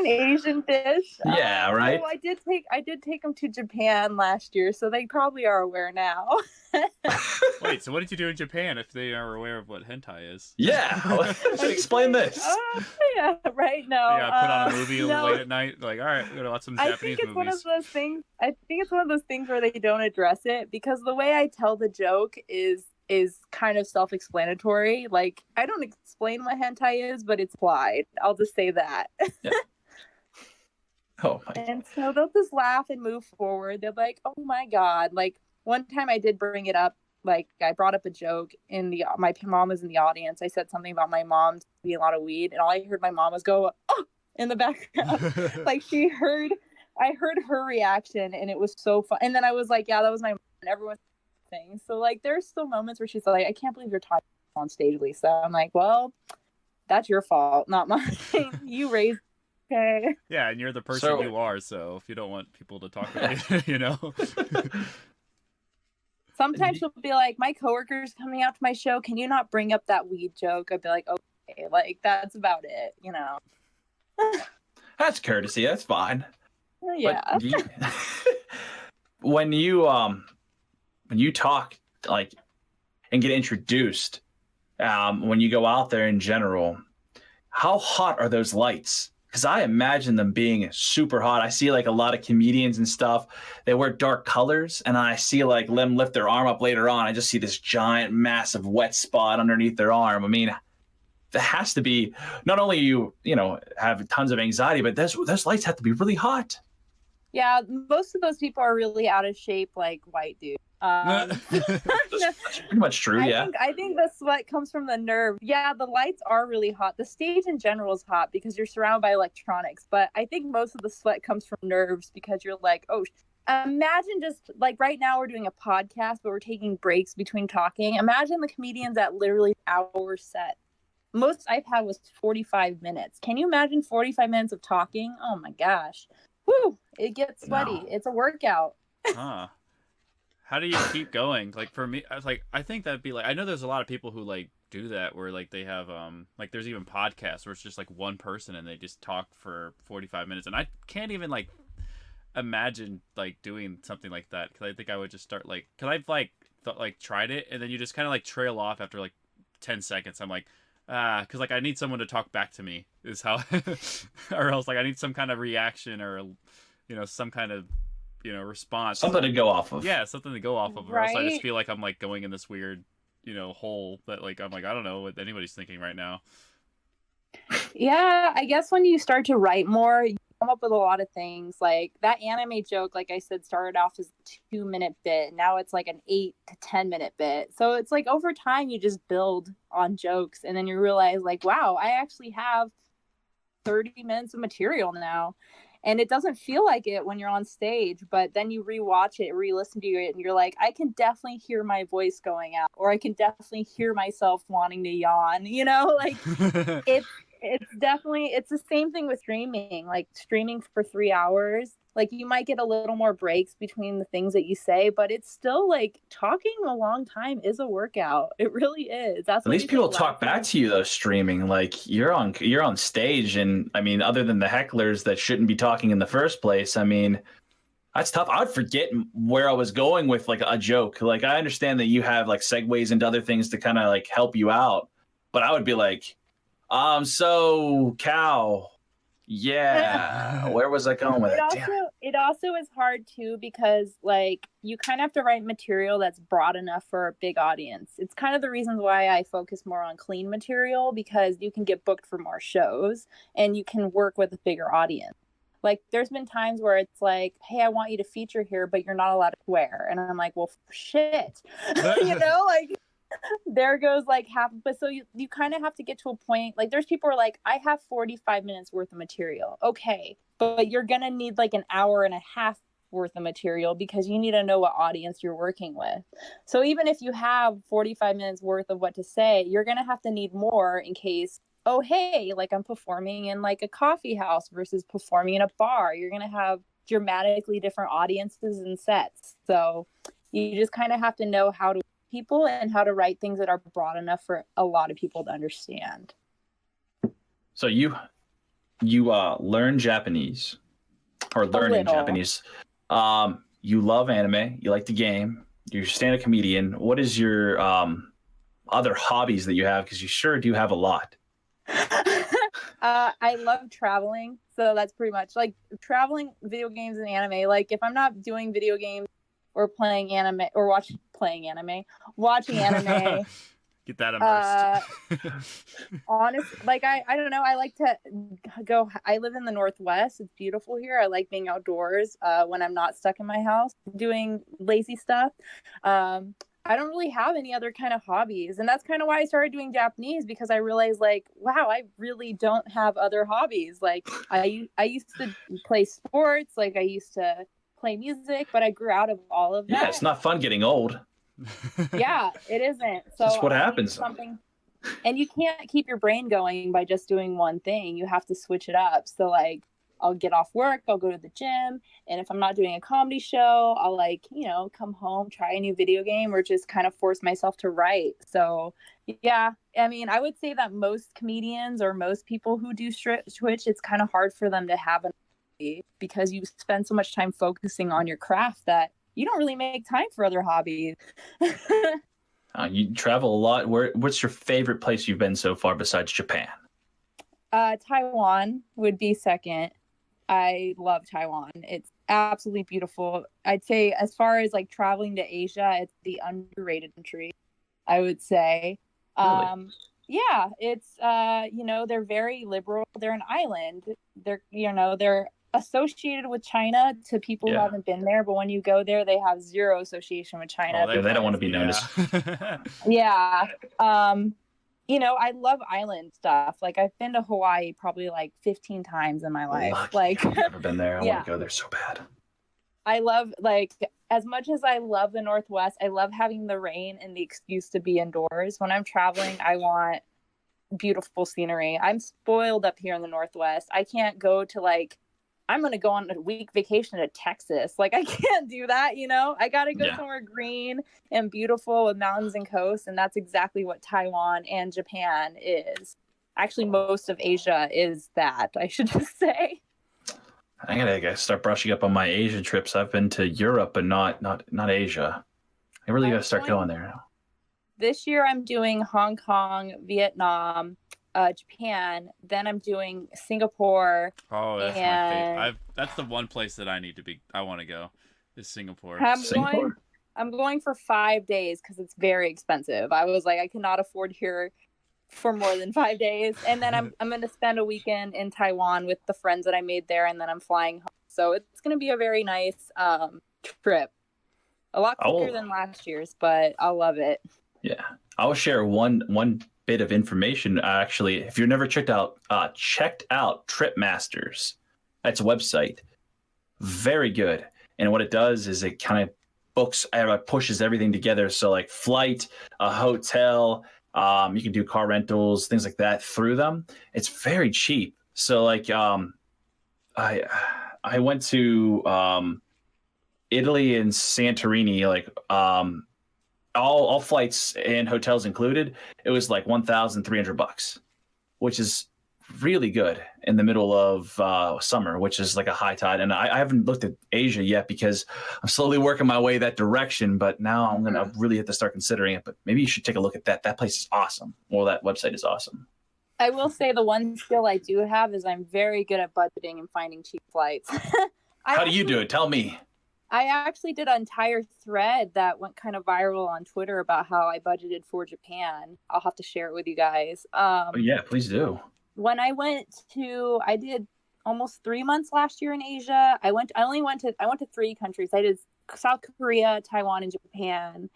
Asian dish? Yeah, right. Oh, I did take them to Japan last year, so they probably are aware now. Wait, so what did you do in Japan if they are aware of what hentai is? Yeah, explain this. Yeah, right. No, yeah, put on a movie late at night. Like, all right, we're gonna watch some Japanese movies. I think it's one of those things where they don't address it, because the way I tell the joke is kind of self-explanatory. Like, I don't explain what hentai is, but it's implied. I'll just say that. Yeah. Oh my God. And so they'll just laugh and move forward. They're like, oh my God. Like, one time I did bring it up. Like, I brought up a joke my mom was in the audience. I said something about my mom eating a lot of weed, and all I heard my mom was go, oh, in the background. Like, I heard her reaction, and it was so fun. And then I was like, yeah, that was my mom. And everyone's saying. So, like, there's still moments where she's like, I can't believe you're talking on stage, Lisa. I'm like, well, that's your fault, not mine. You raised. Okay. Yeah, and you're the person you are, so if you don't want people to talk about you, Sometimes she'll be like, my coworker's coming out to my show. Can you not bring up that weed joke? I'd be like, okay, like, that's about it, That's courtesy. That's fine. Yeah. When you talk, like, and get introduced, when you go out there in general, how hot are those lights? Because I imagine them being super hot. I see like a lot of comedians and stuff, they wear dark colors, and I see like them lift their arm up later on. I just see this giant, massive wet spot underneath their arm. I mean, that has to be, not only you have tons of anxiety, but those lights have to be really hot. Yeah, most of those people are really out of shape, like white dudes. That's pretty much true. Yeah, I think the sweat comes from the nerve. Yeah, the lights are really hot. The stage in general is hot because you're surrounded by electronics, but I think most of the sweat comes from nerves, because you're like, oh, imagine just like right now we're doing a podcast, but we're taking breaks between talking. Imagine the comedians that literally hour set. Most I've had was 45 minutes. Can you imagine 45 minutes of talking? Oh my gosh. Woo, it gets sweaty. No. It's a workout. Huh. How do you keep going? Like, for me, I think that'd be like, I know there's a lot of people who like do that, where like they have like there's even podcasts where it's just like one person and they just talk for 45 minutes, and I can't even like imagine like doing something like that, because I think I would just start like, because I've like tried it, and then you just kind of like trail off after like 10 seconds. I'm like, because like I need someone to talk back to me is how, or else like I need some kind of reaction, or some kind of response, Something to go off of. yeah, something to go off of, or else I just Right. feel like I'm like going in this weird hole that like I'm like, I don't know what anybody's thinking right now. Yeah, I guess when you start to write more, you come up with a lot of things. Like that anime joke, like I said, started off as a 2-minute bit. Now it's like an 8 to 10 minute bit. So it's like over time, you just build on jokes, and then you realize, like, wow, I actually have 30 minutes of material now. And it doesn't feel like it when you're on stage, but then you rewatch it, re-listen to it, and you're like, I can definitely hear my voice going out, or I can definitely hear myself wanting to yawn, like it's the same thing with streaming. Like streaming for 3 hours, like you might get a little more breaks between the things that you say, but it's still like talking a long time is a workout. It really is. That's At what least people talk back to you though, streaming. Like you're on stage, and I mean, other than the hecklers that shouldn't be talking in the first place, I mean, that's tough. I would forget where I was going with like a joke. Like I understand that you have like segues into other things to kind of like help you out, but I would be like, so cow, yeah, where was I going with it? It also is hard too, because like you kind of have to write material that's broad enough for a big audience. It's kind of the reasons why I focus more on clean material, because you can get booked for more shows and you can work with a bigger audience. Like there's been times where it's like, hey, I want you to feature here, but you're not allowed to swear, and I'm like, well, shit. Like there goes like half. But so you kind of have to get to a point, like there's people who are like, I have 45 minutes worth of material. Okay, but you're gonna need like an hour and a half worth of material, because you need to know what audience you're working with. So even if you have 45 minutes worth of what to say, you're gonna have to need more in case, oh hey, like I'm performing in like a coffee house versus performing in a bar. You're gonna have dramatically different audiences and sets. So you just kind of have to know how to people and how to write things that are broad enough for a lot of people to understand. So you learn Japanese, or learning Japanese. You love anime. You like the game. You're a stand-up comedian. What is your other hobbies that you have? Because you sure do have a lot. I love traveling. So that's pretty much like traveling, video games, and anime. Like if I'm not doing video games or playing anime or watching anime. Get that immersed. Honestly, like I don't know. I like to go. I live in the Northwest. It's beautiful here. I like being outdoors when I'm not stuck in my house doing lazy stuff. I don't really have any other kind of hobbies, and that's kind of why I started doing Japanese, because I realized like, wow, I really don't have other hobbies. Like I used to play sports, like I used to play music, but I grew out of all of that. Yeah, it's not fun getting old. Yeah, it isn't. So that's what happens. Something, and you can't keep your brain going by just doing one thing. You have to switch it up. So like I'll get off work, I'll go to the gym, and if I'm not doing a comedy show, I'll like, come home, try a new video game, or just kind of force myself to write. So yeah, I mean, I would say that most comedians or most people who do Twitch, it's kind of hard for them to have an hobby, because you spend so much time focusing on your craft that you don't really make time for other hobbies. You travel a lot. What's your favorite place you've been so far besides Japan? Taiwan would be second. I love Taiwan. It's absolutely beautiful. I'd say as far as like traveling to Asia, it's the underrated country, I would say. Really? Yeah, it's they're very liberal. They're an island. They're associated with China to people who haven't been there, but when you go there, they have zero association with China. They don't want to be known as. Yeah. I love island stuff. Like I've been to Hawaii probably like 15 times in my life. Lucky. Like I've never been there. I want to go there so bad. I love, like, as much as I love the Northwest, I love having the rain and the excuse to be indoors. When I'm traveling, I want beautiful scenery. I'm spoiled up here in the Northwest. I can't go to I'm going to go on a week vacation to Texas. Like, I can't do that, I got to go somewhere green and beautiful with mountains and coasts. And that's exactly what Taiwan and Japan is. Actually, most of Asia is that, I should just say. I gotta start brushing up on my Asian trips. I've been to Europe, but not Asia. I really gotta start going there now. This year I'm doing Hong Kong, Vietnam, Japan. Then I'm doing Singapore. Oh, that's my favorite. That's the one place that I want to go, is Singapore. I'm going for 5 days because it's very expensive. I was like, I cannot afford here for more than 5 days. And then I'm going to spend a weekend in Taiwan with the friends that I made there, and then I'm flying home. So it's going to be a very nice trip. A lot quicker than last year's, but I'll love it. Yeah. I'll share one bit of information. Actually, if you've never checked out Tripmasters, that's a website. Very good. And what it does is it kind of pushes everything together. So like flight, a hotel, you can do car rentals, things like that through them. It's very cheap. So like I went to Italy and Santorini, like all flights and hotels included. It was like $1,300, which is really good in the middle of summer, which is like a high tide. And I haven't looked at Asia yet because I'm slowly working my way that direction, but now I'm gonna really have to start considering it. But maybe you should take a look at that. That place is awesome. Well, that website is awesome. I will say the one skill I do have is I'm very good at budgeting and finding cheap flights. How do you do it? Tell me. I actually did an entire thread that went kind of viral on Twitter about how I budgeted for Japan. I'll have to share it with you guys. Yeah, please do. When I did almost 3 months last year in Asia. I went to 3 countries. I did South Korea, Taiwan, and Japan.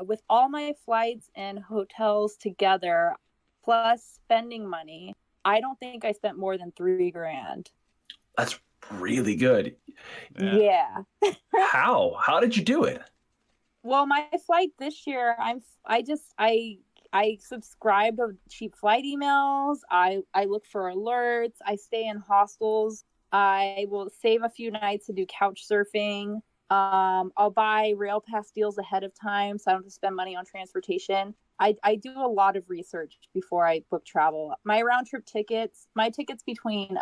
With all my flights and hotels together, plus spending money, I don't think I spent more than $3,000. That's really good. Yeah. How did you do it? Well, my flight this year, I subscribe to cheap flight emails. I look for alerts. I stay in hostels. I will save a few nights to do couch surfing. I'll buy rail pass deals ahead of time so I don't have to spend money on transportation. I do a lot of research before I book travel. My round trip tickets, between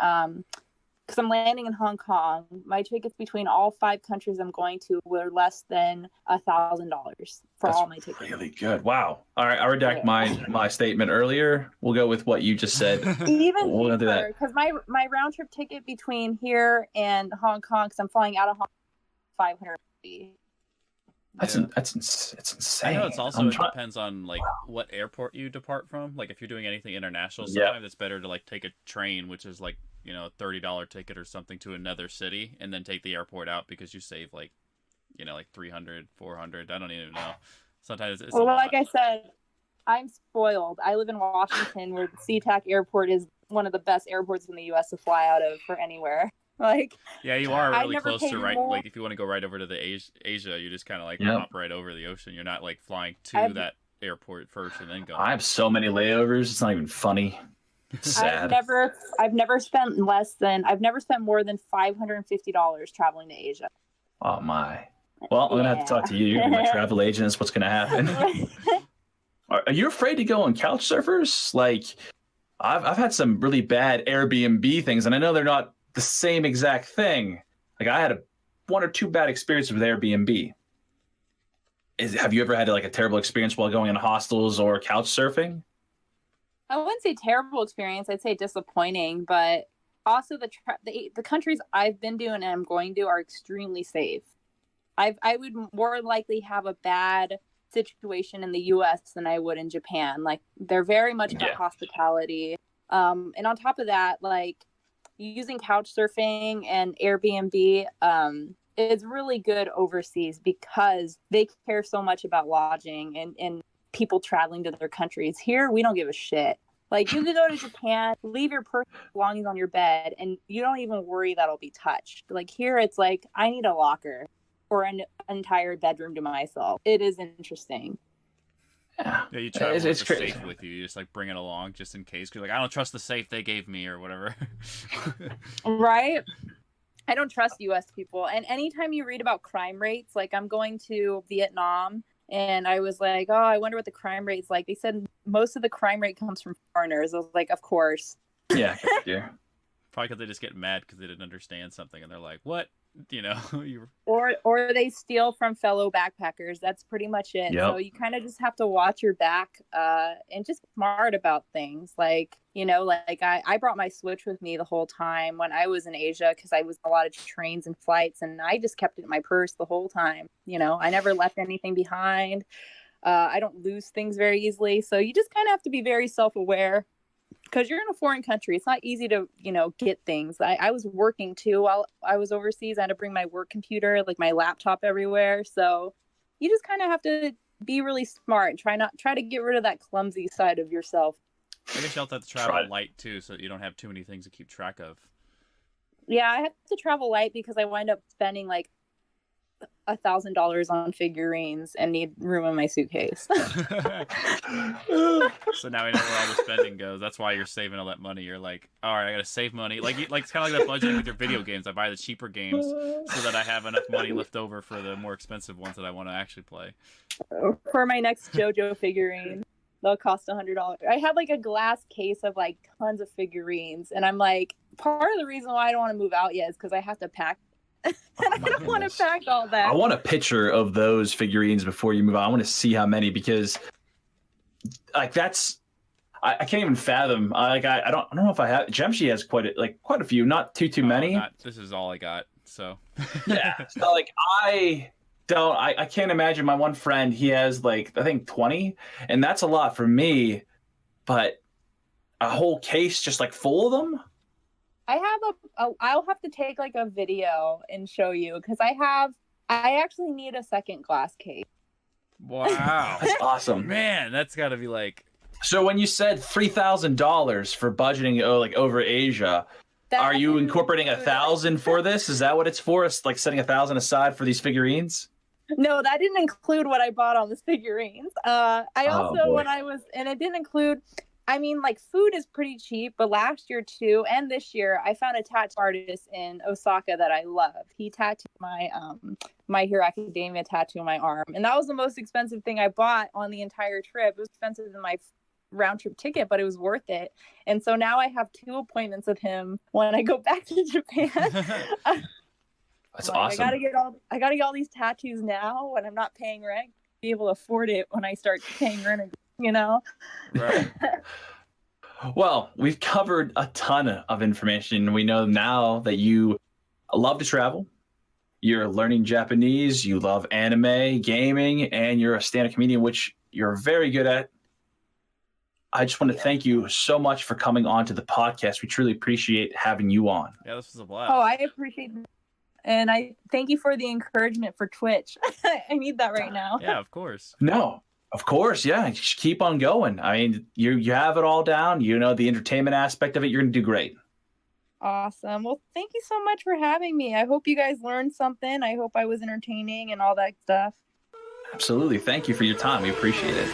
because I'm landing in Hong Kong, my tickets between all 5 countries I'm going to were less than $1,000 for all my tickets. Really good. Wow. All right, I redact my statement earlier. We'll go with what you just said. Even we'll do that because my round trip ticket between here and Hong Kong, because I'm flying out of Hong Kong, $550. It's insane. I know it depends on like what airport you depart from. Like if you're doing anything international, sometimes it's better to like take a train, which is like, you know, a $30 ticket or something to another city, and then take the airport out because you save like, you know, like $300, $400. I don't even know. Sometimes it's well, like I said, I'm spoiled. I live in Washington, where SeaTac Airport is one of the best airports in the U.S. to fly out of for anywhere. Like, yeah, you are really close to like if you want to go right over to the Asia, you just kind of like hop right over the ocean. You're not like flying to that airport first and then go. I have so many layovers. It's not even funny. It's sad. I've never spent more than $550 traveling to Asia. Oh my. Well, I'm gonna have to talk to you. You're my travel agent. That's what's gonna happen. Are you afraid to go on couch surfers? Like, I've had some really bad Airbnb things, and I know they're not the same exact thing. Like I had 1 or 2 bad experiences with Airbnb. Have you ever had like a terrible experience while going in hostels or couch surfing? I wouldn't say terrible experience. I'd say disappointing, but also the countries I've been to and I'm going to are extremely safe. I would more likely have a bad situation in the U.S. than I would in Japan. Like they're very much about hospitality. And on top of that, like using couch surfing and Airbnb is really good overseas because they care so much about lodging and people traveling to their countries. Here, we don't give a shit. Like you could go to Japan, leave your personal belongings on your bed, and you don't even worry that'll be touched. Like here, it's like, I need a locker or an entire bedroom to myself. It is interesting. Yeah, you travel with the safe with you. You just like bring it along just in case. You're like, I don't trust the safe they gave me or whatever. Right? I don't trust U.S. people. And anytime you read about crime rates, like I'm going to Vietnam, and I was like, oh, I wonder what the crime rate's like. They said most of the crime rate comes from foreigners. I was like, of course. Yeah, yeah. Probably because they just get mad because they didn't understand something, and they're like, "What?" You know, or they steal from fellow backpackers. That's pretty much it. Yep. So you kind of just have to watch your back and just be smart about things. Like, you know, like I brought my Switch with me the whole time when I was in Asia because I was on a lot of trains and flights, and I just kept it in my purse the whole time. You know, I never left anything behind. I don't lose things very easily. So you just kind of have to be very self-aware. Because you're in a foreign country, it's not easy to, you know, get things. I was working too while I was overseas. I had to bring my work computer, like my laptop, everywhere. So you just kind of have to be really smart and try to get rid of that clumsy side of yourself. I guess you also have to travel light too, so that you don't have too many things to keep track of. Yeah, I had to travel light because I wind up spending like $1,000 on figurines and need room in my suitcase. So now we know where all the spending goes. That's why you're saving all that money. You're like, all right, I gotta save money. Like it's kind of like that budgeting with your video games. I buy the cheaper games so that I have enough money left over for the more expensive ones that I want to actually play. For my next JoJo figurine, they'll cost $100. I had like a glass case of like tons of figurines, and I'm like, part of the reason why I don't want to move out yet is because I have to pack. And I don't want to pack all that. I want a picture of those figurines before you move on. I want to see how many, because like that's I can't even fathom. I don't know if I have. Jemshi has quite a few, not too many. This is all I got. So yeah, so like I can't imagine. My one friend, he has like I think 20, and that's a lot for me. But a whole case just like full of them. I'll have to take like a video and show you because I actually need a second glass case. Wow. That's awesome. Man, that's gotta be like. So when you said $3,000 for budgeting like over Asia, are you incorporating 1,000 for this? Is that what it's for? It's like setting 1,000 aside for these figurines? No, that didn't include what I bought on the figurines. And it didn't include. I mean, like, food is pretty cheap, but last year, too, and this year, I found a tattoo artist in Osaka that I love. He tattooed my My Hero Academia tattoo on my arm, and that was the most expensive thing I bought on the entire trip. It was expensive than my round-trip ticket, but it was worth it. And so now I have 2 appointments with him when I go back to Japan. That's awesome. I gotta get all these tattoos now when I'm not paying rent, be able to afford it when I start paying rent again. You know, right. Well, we've covered a ton of information. We know now that you love to travel, you're learning Japanese, you love anime, gaming, and you're a stand-up comedian, which you're very good at. I just want to thank you so much for coming on to the podcast. We truly appreciate having you on. Yeah, this was a blast. Oh, I appreciate it. And I thank you for the encouragement for Twitch. I need that right now. Yeah, of course. No. Of course, yeah. Just keep on going. I mean, you have it all down. You know, the entertainment aspect of it, you're going to do great. Awesome. Well, thank you so much for having me. I hope you guys learned something. I hope I was entertaining and all that stuff. Absolutely. Thank you for your time. We appreciate it.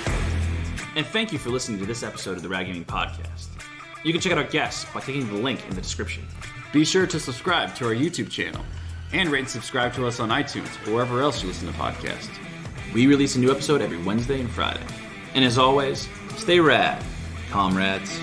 And thank you for listening to this episode of the Rad Gaming Podcast. You can check out our guests by clicking the link in the description. Be sure to subscribe to our YouTube channel and rate and subscribe to us on iTunes or wherever else you listen to podcasts. We release a new episode every Wednesday and Friday. And as always, stay rad, comrades.